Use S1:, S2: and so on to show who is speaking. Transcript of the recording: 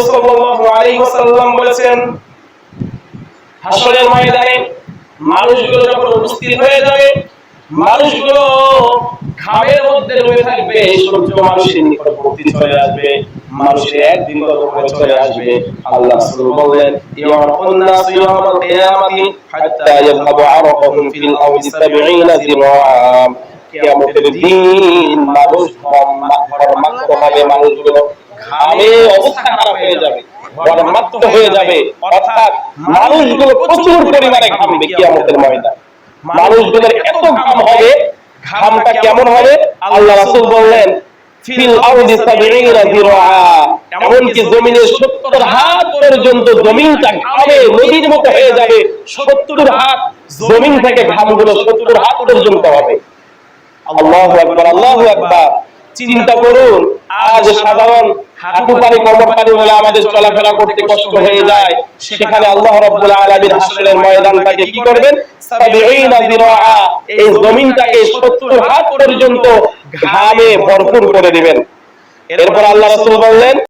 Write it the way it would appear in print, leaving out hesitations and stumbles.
S1: সাল্লাল্লাহু আলাইহি ওয়াসাল্লাম বলেছেন, হাসরের ময়দানে মানুষগুলো যখন উপস্থিত হয়ে যাবে, মানুষগুলো ঘামের মধ্যে ডুবে থাকবে, সূর্য মানুষের নিকটবর্তী চলে আসবে, মানুষের একদিন করে চলে আসবে। আল্লাহ রাসূল বললেন, ইয়ারাকুন নাস ইয়াউমাল কিয়ামাতি হাত্তা ইয়াযহাবু আরাকুহুম ফিল আরদি 70 যিরাআ। কিয়ামতের দিন মানুষ ঘর্মাক্ত হবে, মানুষগুলো ঘামে অবস্থা খারাপ হয়ে যাবে, ঘর্মাক্ত হয়ে যাবে, অর্থাৎ মানুষগুলো প্রচুর পরিমাণে ঘামবে কিয়ামতের ময়দানে। মানুষগুলোর এত ঘাম হবে, ঘামটা কেমন হবে? আল্লাহ রাসূল বললেন, ফিল আরদি 70 যিরাআ, এমনকি জমিনের 70 হাত পর্যন্ত জমিনটা ঘামে নদীর মতো হয়ে যাবে। 70 হাত জমিন থেকে ঘামগুলো 70 হাত পর্যন্ত হবে। আল্লাহু আকবার, আল্লাহু আকবার। চিন্তা করুন, আজ সাধারণ হাঁটু পানি কোমর পানি হলে আমাদের চলাফেরা করতে কষ্ট হয়ে যায়, সেখানে আল্লাহ রাব্বুল আলামিন হাসরের ময়দানটাকে কি করবেন? 70 যিরাআ, এই জমিনটাকে 70 হাত পর্যন্ত ঘামে ভরপুর করে দিবেন। এরপর আল্লাহ রাসূল বললেন,